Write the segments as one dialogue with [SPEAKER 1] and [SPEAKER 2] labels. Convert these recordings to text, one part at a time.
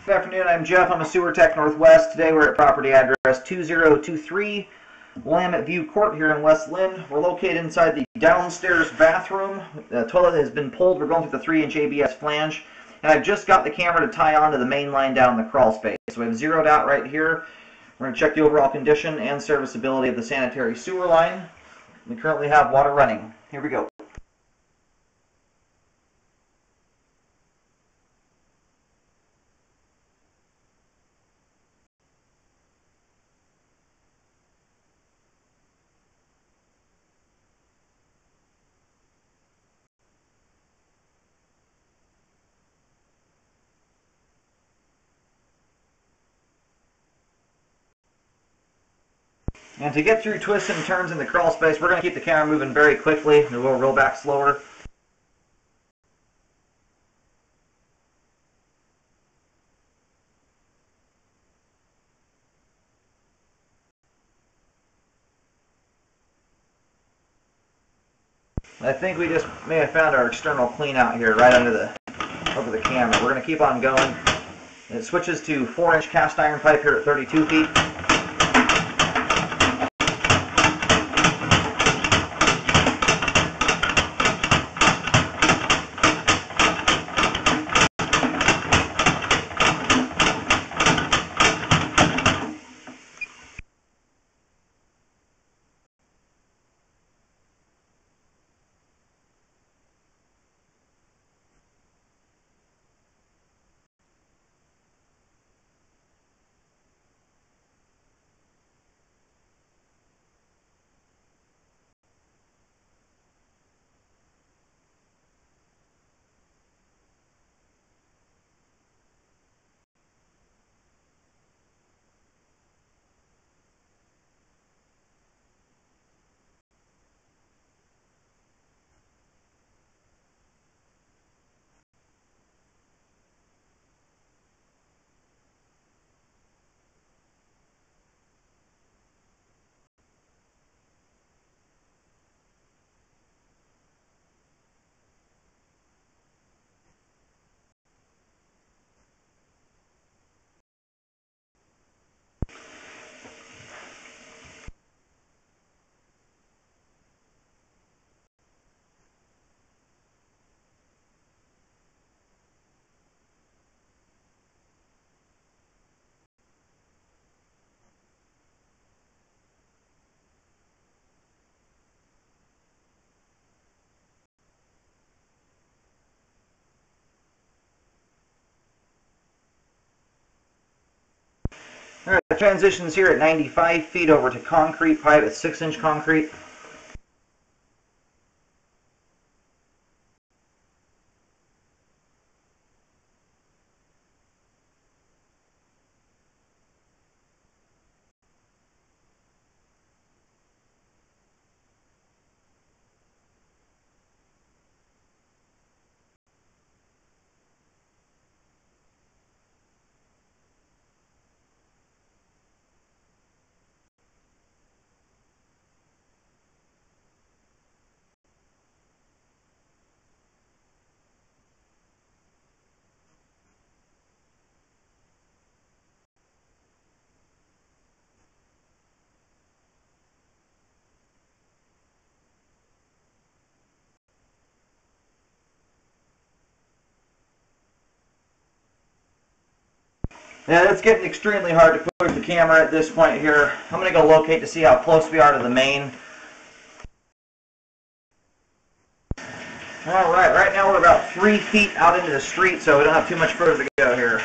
[SPEAKER 1] Good afternoon, I'm Jeff. I'm a sewer tech Northwest. Today we're at property address 2023 Willamette View Court here in West Lynn. We're located inside the downstairs bathroom. The toilet has been pulled. We're going through the 3-inch ABS flange. And I've just got the camera to tie onto the main line down in the crawl space. So we have zeroed out right here. We're going to check the overall condition and serviceability of the sanitary sewer line. We currently have water running. Here we go. And to get through twists and turns in the crawl space, we're going to keep the camera moving very quickly, and we'll roll back slower. I think we just may have found our external clean out here right over the camera. We're going to keep on going. It switches to 4-inch cast iron pipe here at 32 feet. All right, the transition's here at 95 feet over to concrete pipe at 6-inch concrete. Yeah, it's getting extremely hard to push the camera at this point here. I'm going to go locate to see how close we are to the main. All right, right now we're about 3 feet out into the street, so we don't have too much further to go here.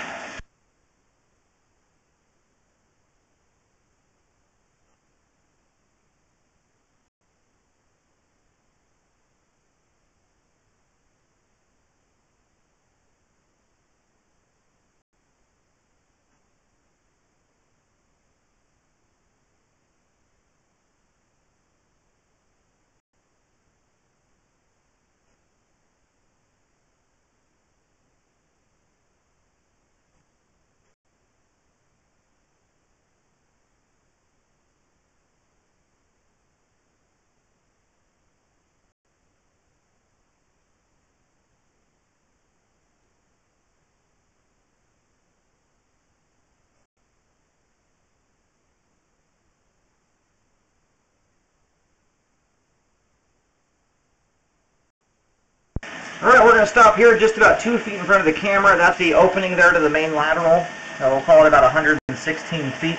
[SPEAKER 1] Alright, we're going to stop here just about 2 feet in front of the camera. That's the opening there to the main lateral. We'll call it about 116 feet.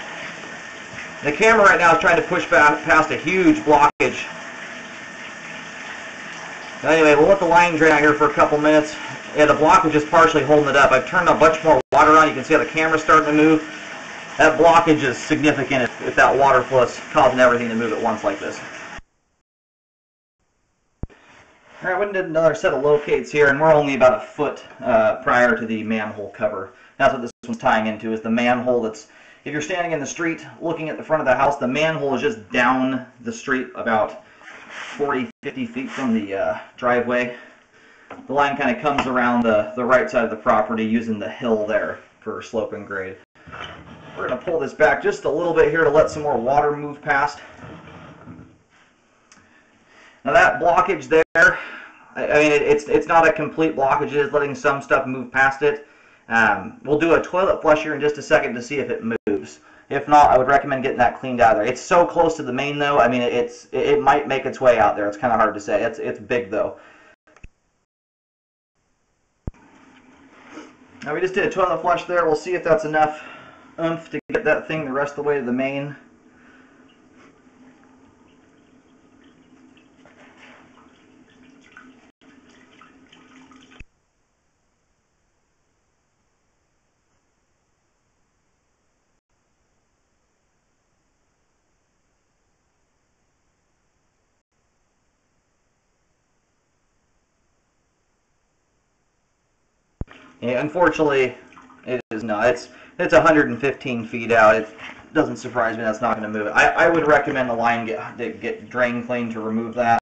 [SPEAKER 1] The camera right now is trying to push past a huge blockage. Anyway, we'll let the line drain out here for a couple minutes. Yeah, the blockage is partially holding it up. I've turned a bunch more water on. You can see how the camera's starting to move. That blockage is significant if that water flow is causing everything to move at once like this. Alright, we did another set of locates here, and we're only about a foot prior to the manhole cover. That's what this one's tying into, is the manhole that's, if you're standing in the street looking at the front of the house, the manhole is just down the street about 40, 50 feet from the driveway. The line kind of comes around the right side of the property using the hill there for slope and grade. We're going to pull this back just a little bit here to let some more water move past. Now that blockage there, I mean, it's not a complete blockage, it is letting some stuff move past it. We'll do a toilet flush here in just a second to see if it moves. If not, I would recommend getting that cleaned out of there. It's so close to the main though, I mean, it might make its way out there. It's kind of hard to say. It's big though. Now we just did a toilet flush there. We'll see if that's enough oomph to get that thing the rest of the way to the main. Yeah, unfortunately, it is not. It's 115 feet out. It doesn't surprise me that's not going to move it. I would recommend the line get drain cleaned to remove that.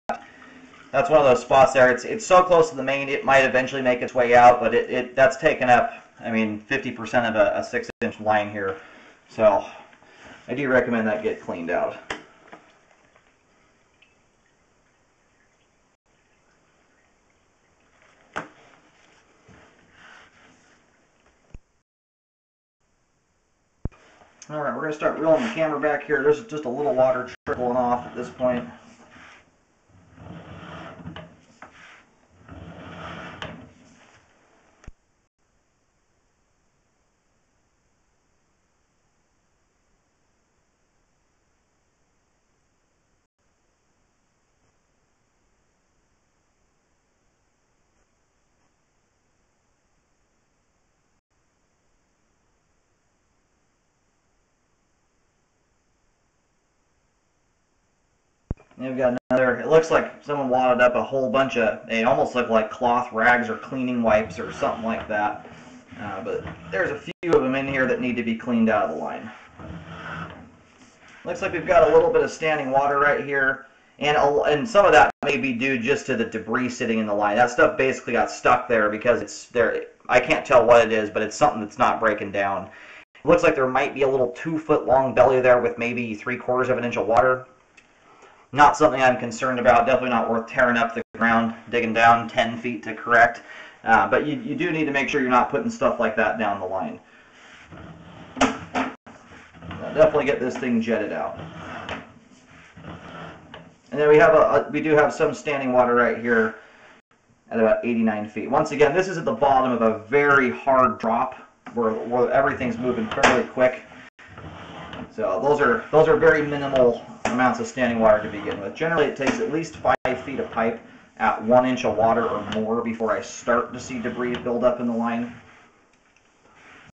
[SPEAKER 1] That's one of those spots there. It's so close to the main, it might eventually make its way out, but that's taken up, I mean, 50% of a 6-inch line here. So I do recommend that get cleaned out. Alright, we're going to start reeling the camera back here. There's just a little water trickling off at this point. And we've got another, it looks like someone wadded up a whole bunch of, they almost look like cloth rags or cleaning wipes or something like that. But there's a few of them in here that need to be cleaned out of the line. Looks like we've got a little bit of standing water right here. And some of that may be due just to the debris sitting in the line. That stuff basically got stuck there because it's there. I can't tell what it is, but it's something that's not breaking down. It looks like there might be a little 2-foot long belly there with maybe 3/4 of an inch of water. Not something I'm concerned about. Definitely not worth tearing up the ground, digging down 10 feet to correct. But you do need to make sure you're not putting stuff like that down the line. Definitely get this thing jetted out. And then we do have some standing water right here at about 89 feet. Once again, this is at the bottom of a very hard drop where everything's moving fairly quick. So those are very minimal amounts of standing water to begin with. Generally, it takes at least 5 feet of pipe at 1 inch of water or more before I start to see debris build up in the line.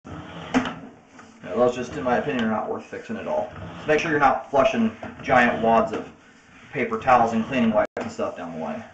[SPEAKER 1] Now, those just, in my opinion, are not worth fixing at all. So make sure you're not flushing giant wads of paper towels and cleaning wipes and stuff down the line.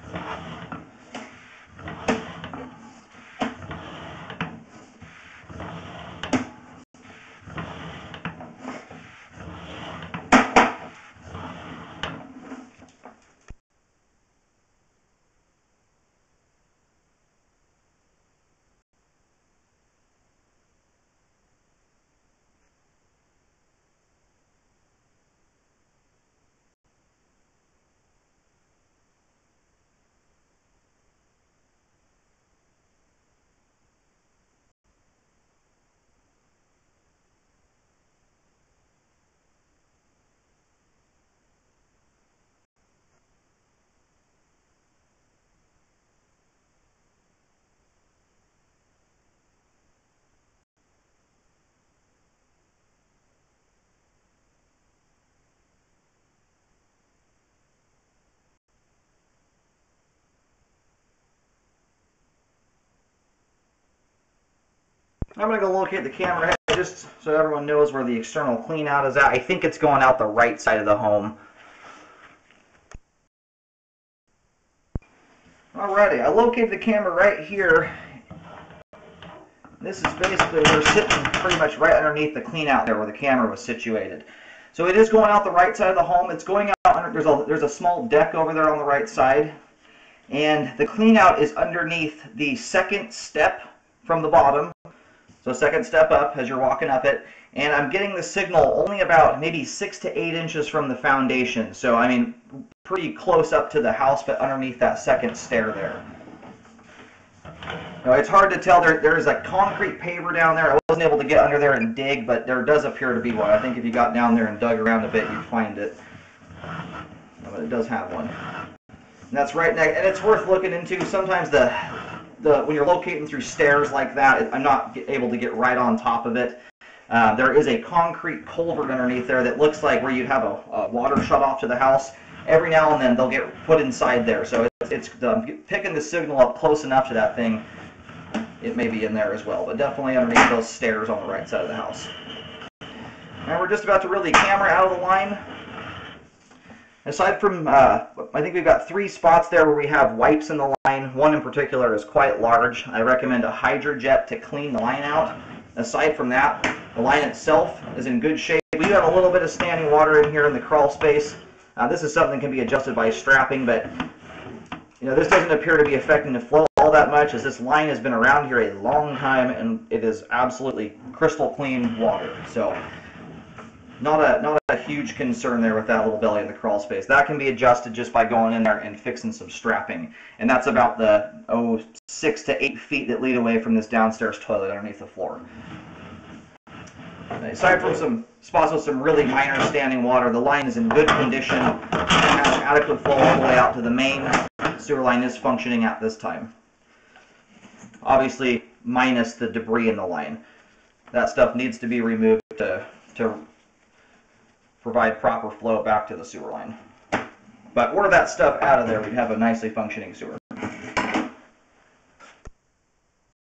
[SPEAKER 1] I'm going to go locate the camera head just so everyone knows where the external clean out is at. I think it's going out the right side of the home. Alrighty, I located the camera right here. This is basically, we're sitting pretty much right underneath the clean out there where the camera was situated. So it is going out the right side of the home. It's going out under, there's a small deck over there on the right side. And the clean out is underneath the second step from the bottom. So second step up as you're walking up it. And I'm getting the signal only about maybe 6 to 8 inches from the foundation. So I mean, pretty close up to the house, but underneath that second stair there. Now, it's hard to tell. There's a concrete paver down there. I wasn't able to get under there and dig, but there does appear to be one. I think if you got down there and dug around a bit, you'd find it. But it does have one. And that's right next, and it's worth looking into. Sometimes when you're locating through stairs like that, I'm not able to get right on top of it. There is a concrete culvert underneath there that looks like where you'd have a water shut off to the house. Every now and then they'll get put inside there. So it's picking the signal up close enough to that thing. It may be in there as well, but definitely underneath those stairs on the right side of the house. Now we're just about to reel the camera out of the line. Aside from, I think we've got 3 spots there where we have wipes in the line. One in particular is quite large. I recommend a hydrojet to clean the line out. Aside from that, the line itself is in good shape. We do have a little bit of standing water in here in the crawl space. This is something that can be adjusted by strapping, but this doesn't appear to be affecting the flow all that much, as this line has been around here a long time and it is absolutely crystal clean water. So not a huge concern there with that little belly in the crawl space. That can be adjusted just by going in there and fixing some strapping. And that's about the 6 to 8 feet that lead away from this downstairs toilet underneath the floor. Aside from some spots with some really minor standing water, the line is in good condition and has adequate flow all the way out to the main. Sewer line is functioning at this time. Obviously, minus the debris in the line. That stuff needs to be removed to provide proper flow back to the sewer line. But were that stuff out of there, we'd have a nicely functioning sewer.